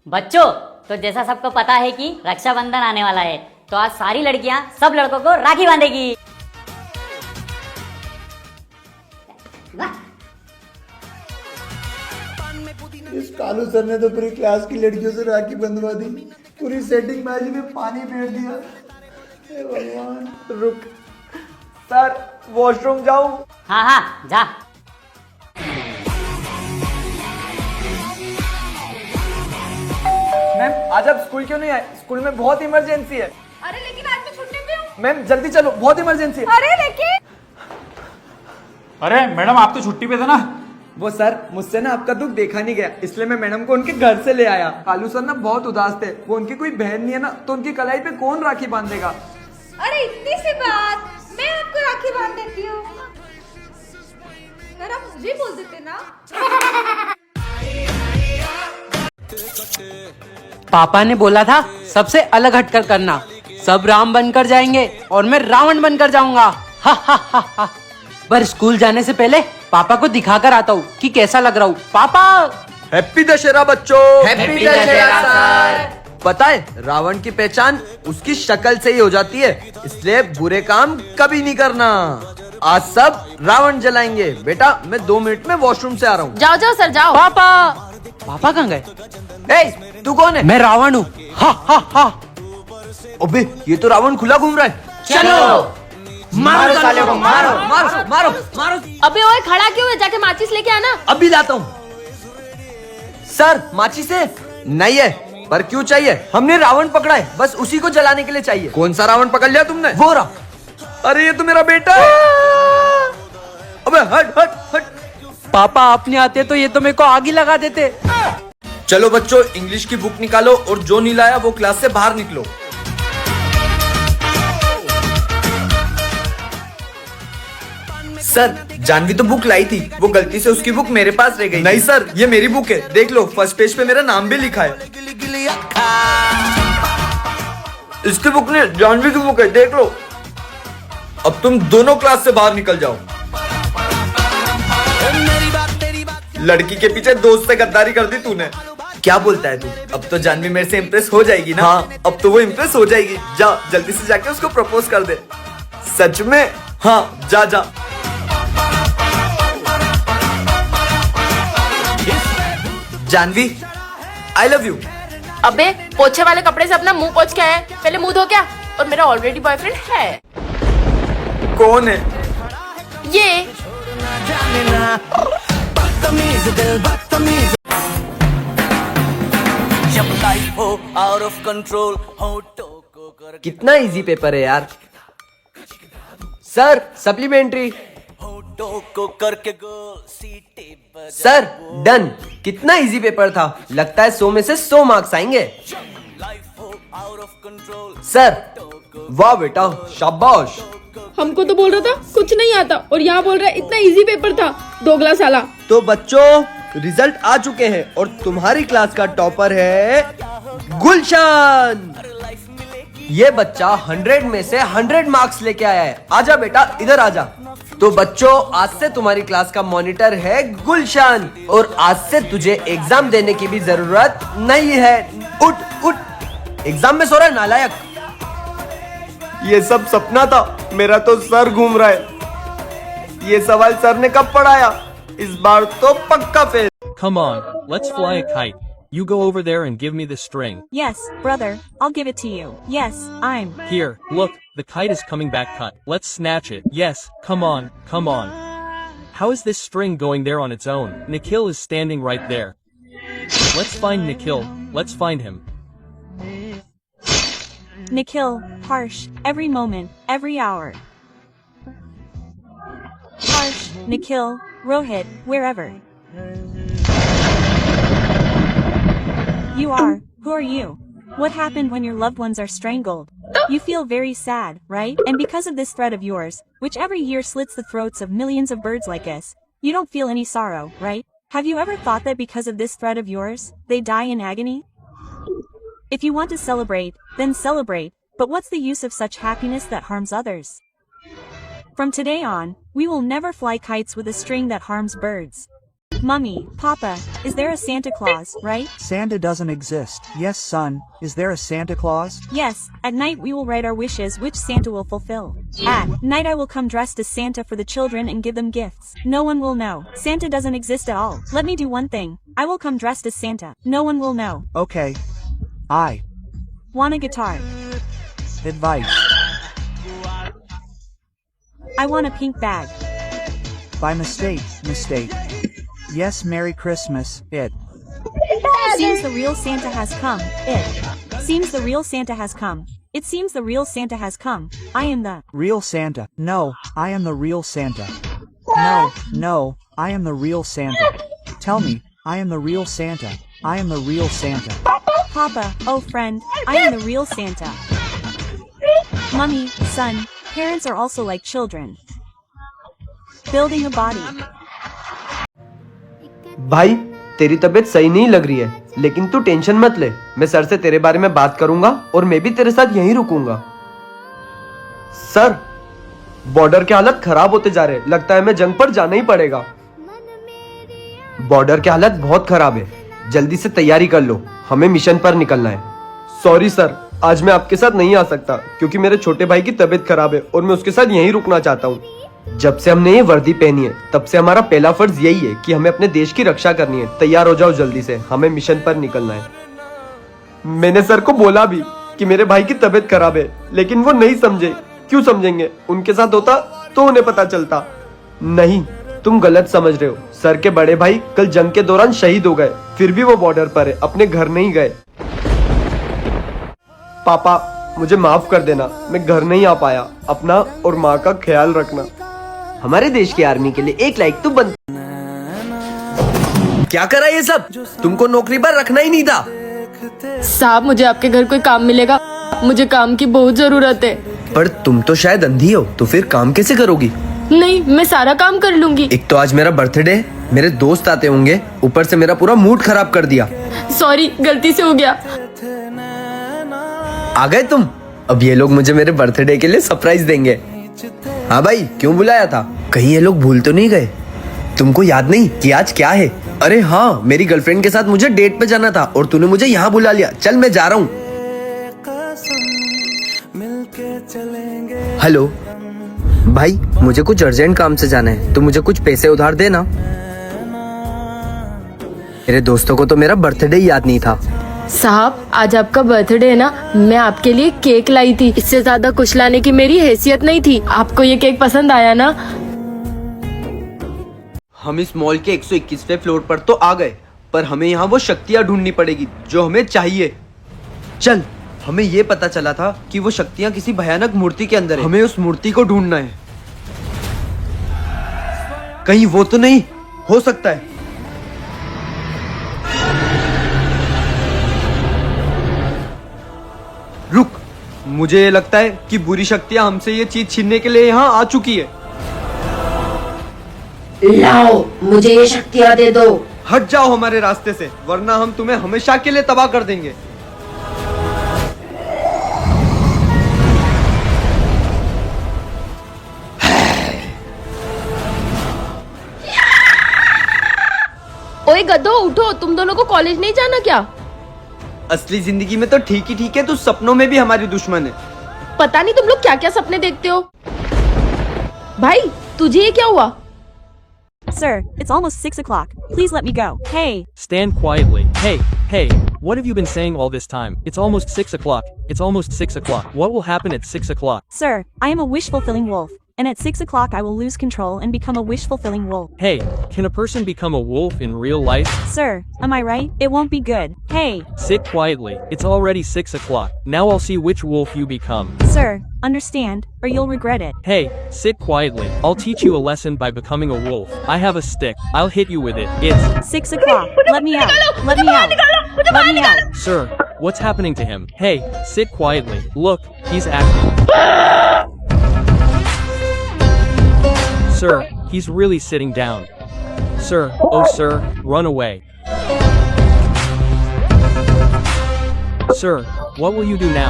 बच्चों, तो जैसा सबको पता है कि रक्षाबंधन आने वाला है, तो आज सारी लड़कियां सब लड़कों को राखी बांधेगी। इस कालू सर ने तो पूरी क्लास की लड़कियों से राखी बंधवा दी, पूरी सेटिंग बाजी में पानी फेर दिया। हे भगवान। रुक सर, वॉशरूम जाऊं? हाँ हाँ जा। मैम आज आप स्कूल क्यों नहीं आए? स्कूल में बहुत इमरजेंसी है। अरे लेकिन आज मैं छुट्टी पे हूँ। मैम जल्दी चलो, बहुत इमरजेंसी है। अरे लेकिन अरे मैडम आप तो छुट्टी पे थे ना। वो सर, मुझसे ना आपका दुख देखा नहीं गया, इसलिए मैं मैडम को उनके घर से ले आया। कालू सर ना बहुत उदास थे, वो उनकी कोई बहन नहीं है ना, तो उनकी कलाई पे कौन राखी बांधेगा। अरे इतनी सी बात, मैं आपको राखी बांध देती हूँ। यार आप मुझे बोल देते ना। पापा ने बोला था सबसे अलग हटकर करना, सब राम बनकर जाएंगे और मैं रावण बनकर जाऊंगा। हा हा हा हा। पर स्कूल जाने से पहले पापा को दिखाकर आता हूँ कि कैसा लग रहा हूँ। पापा हैप्पी दशहरा बच्चों। Happy Dussehra sir. पता है रावण की पहचान उसकी शक्ल से ही हो जाती है, इसलिए बुरे काम कभी नहीं करना। आज सब रावण जलाएंगे। बेटा मैं 2 मिनट में वॉशरूम से आ रहा हूँ। जाओ जाओ सर जाओ। पापा पापा कहाँ गए? ए, तू कौन है? मैं रावण हूँ। हा हा हा। अबे ये तो रावण खुला घूम रहा है। चलो मारो साले को, मारो मारो मारो मारो। अबे ओए खड़ा क्यों है? जाके माचिस लेके आना। अभी लाता हूँ। सर माचिस है? नहीं है, पर क्यों चाहिए? हमने रावण पकड़ा है, बस उसी को जलाने के लिए चाहिए। कौन सा रावण पकड़ लिया तुमने? वो रहा। अरे ये तो मेरा बेटा है। अबे हट हट हट। पापा आपने आते तो ये तो मेरे को आग ही लगा देते। चलो बच्चों इंग्लिश की बुक निकालो और जो नहीं लाया वो क्लास से बाहर निकलो। सर जानवी तो बुक लाई थी, वो गलती से उसकी बुक मेरे पास रह गई। नहीं सर ये मेरी बुक है, देख लो फर्स्ट पेज पे मेरा नाम भी लिखा है। इसकी बुक नहीं, जानवी की बुक है, देख लो। अब तुम दोनों क्लास से बाहर निकल जाओ। लड़की के पीछे दोस्त से गद्दारी कर दी तूने। क्या बोलता है तू? अब तो जानवी मेरे से इम्प्रेस हो जाएगी ना? हाँ अब तो वो इम्प्रेस हो जाएगी। जा जल्दी से जाके उसको प्रपोज कर दे। सच में? हाँ जा जा। Jahnavi I love you. अबे पोछे वाले कपड़े से अपना मुंह पोछ के आया, पहले मुंह धो क्या? और मेरा ऑलरेडी बॉयफ्रेंड है। कौन है ये? कितना इजी पेपर है यार। Sir supplementary. Sir done. कितना इजी पेपर था, लगता है 100 में से 100 मार्क्स आएंगे। सर वाह बेटा शाबाश। हमको तो बोल रहा था कुछ नहीं आता और यहाँ बोल रहा है इतना इजी पेपर था, दोगला साला। तो बच्चों रिजल्ट आ चुके हैं और तुम्हारी क्लास का टॉपर है गुलशन। ये बच्चा 100 में से 100 मार्क्स लेके आया है। आजा बेटा इधर आजा। तो बच्चों आज से तुम्हारी क्लास का मॉनिटर है गुलशन और आज से तुझे एग्जाम देने की भी जरूरत नहीं है। उठ उठ, एग्जाम में सो रहा है नालायक। ये सब सपना था, मेरा तो सर घूम रहा है। ये सवाल सर ने कब पढ़ाया? इस बार तो पक्का fail. Come on, let's fly a kite. You go over there and give me the string. Yes, brother, I'll give it to you. Yes, I'm. Here, look, the kite is coming back cut. Let's snatch it. Yes, come on, come on. How is this string going there on its own? Nikhil is standing right there. Let's find Nikhil. Let's find him. Nikhil, Harsh, every moment, every hour. Harsh, Nikhil, Rohit, wherever you are, who are you? What happened when your loved ones are strangled? You feel very sad, right? And because of this threat of yours, which every year slits the throats of millions of birds like us, you don't feel any sorrow, right? Have you ever thought that because of this threat of yours, they die in agony? If you want to celebrate, then celebrate, but what's the use of such happiness that harms others? From today on, we will never fly kites with a string that harms birds. Mummy, Papa, is there a Santa Claus, right? Santa doesn't exist. Yes, son. Is there a Santa Claus? Yes, at night we will write our wishes which Santa will fulfill. At night I will come dressed as Santa for the children and give them gifts. No one will know. Santa doesn't exist at all. Let me do one thing. I will come dressed as Santa. No one will know. Okay. I. Want a guitar? Advice. I want a pink bag. By mistake. Yes, Merry Christmas. It. Seems the real Santa has come. It. Seems the real Santa has come. It seems the real Santa has come. I am the Real Santa. No, I am the real Santa. No, I am the real Santa. Tell me, I am the real Santa. I am the real Santa. Papa, oh friend, I am the real Santa. Mummy, son, parents are also like children. Building a body. भाई तेरी तबीयत सही नहीं लग रही है, लेकिन तू टेंशन मत ले। मैं सर से तेरे बारे में बात करूंगा और मैं भी तेरे साथ यहीं रुकूंगा। सर, बॉर्डर के हालत खराब होते जा रहे, लगता है हमें जंग पर जाना ही पड़ेगा। बॉर्डर के हालत बहुत खराब है, जल्दी से तैयारी कर लो, हमें मिशन पर निकलना है। सॉरी सर, आज मैं आपके साथ नहीं आ सकता क्योंकि मेरे छोटे भाई की तबीयत खराब है और मैं उसके साथ यहीं रुकना चाहता हूँ। जब से हमने ये वर्दी पहनी है तब से हमारा पहला फर्ज यही है कि हमें अपने देश की रक्षा करनी है। तैयार हो जाओ जल्दी से, हमें मिशन पर निकलना है। मैंने सर को बोला भी कि मेरे भाई की तबीयत खराब है, लेकिन वो नहीं समझे। क्यों समझेंगे? उनके साथ होता तो उन्हें पता चलता। नहीं, तुम गलत समझ रहे हो। सर के बड़े भाई कल जंग के दौरान शहीद हो गए, फिर भी वो बॉर्डर पर है, अपने घर नहीं गए। पापा, मुझे माफ कर देना, मैं घर नहीं आ पाया। अपना और माँ का ख्याल रखना। हमारे देश की आर्मी के लिए एक लाइक तो बन। क्या करा ये सब? तुमको नौकरी पर रखना ही नहीं था। साहब, मुझे आपके घर कोई काम मिलेगा? मुझे काम की बहुत जरूरत है। पर तुम तो शायद अंधी हो, तो फिर काम कैसे करोगी? नहीं, मैं सारा काम कर लूंगी। एक तो आज मेरा बर्थडे, मेरे दोस्त आते होंगे, ऊपर से मेरा पूरा मूड खराब कर दिया। सॉरी, गलती से हो गया। आ गए तुम? अब ये लोग मुझे मेरे बर्थडे के लिए सरप्राइज देंगे। हाँ भाई, क्यों बुलाया था? कहीं ये लोग भूल तो नहीं गए? तुमको याद नहीं कि आज क्या है? अरे हाँ, मेरी गर्लफ्रेंड के साथ मुझे डेट पे जाना था और तूने मुझे यहाँ बुला लिया। चल मैं जा रहा हूँ। हेलो भाई, मुझे कुछ अर्जेंट काम से जाना है, तो मुझे कुछ पैसे उधार देना। मेरे दोस्तों को तो मेरा बर्थडे ही याद नहीं था। साहब, आज आपका बर्थडे है ना, मैं आपके लिए केक लाई थी। इससे ज्यादा कुछ लाने की मेरी हैसियत नहीं थी। आपको ये केक पसंद आया ना? हम इस मॉल के 121वें फ्लोर पर तो आ गए, पर हमें यहाँ वो शक्तियाँ ढूंढनी पड़ेगी जो हमें चाहिए। चल, हमें ये पता चला था कि वो शक्तियाँ किसी भयानक मूर्ति के अंदर है। हमें उस मूर्ति को ढूंढना है। कहीं वो तो नहीं हो सकता है। रुक, मुझे ये लगता है कि बुरी शक्तियां हमसे ये चीज छीनने के लिए यहाँ आ चुकी है। लाओ, मुझे ये शक्तियाँ दे दो। हट जाओ हमारे रास्ते से, वरना हम तुम्हें हमेशा के लिए तबाह कर देंगे। ओए गधो, उठो, तुम दोनों को कॉलेज नहीं जाना क्या? असली जिंदगी में तो ठीक ही ठीक है, तू सपनों में भी हमारी दुश्मन है। पता नहीं तुम लोग क्या क्या सपने देखते हो। भाई, तुझे ये क्या हुआ? Sir, it's almost 6 o'clock. Please let me go. Hey. Stand quietly. Hey, what have you been saying all this time? It's almost 6 o'clock. It's almost 6 o'clock. What will happen at 6 o'clock? Sir, I am a wish-fulfilling wolf. And at 6 o'clock I will lose control and become a wish-fulfilling wolf. Hey, can a person become a wolf in real life? Sir, am I right? It won't be good. Hey. Sit quietly. It's already 6 o'clock. Now I'll see which wolf you become. Sir, understand, or you'll regret it. Hey, sit quietly. I'll teach you a lesson by becoming a wolf. I have a stick. I'll hit you with it. It's 6 o'clock. Let me out. Let me out. Let me out. Sir, what's happening to him? Hey, sit quietly. Look, he's acting. Sir, he's really sitting down. Sir, oh sir, run away. Sir, what will you do now?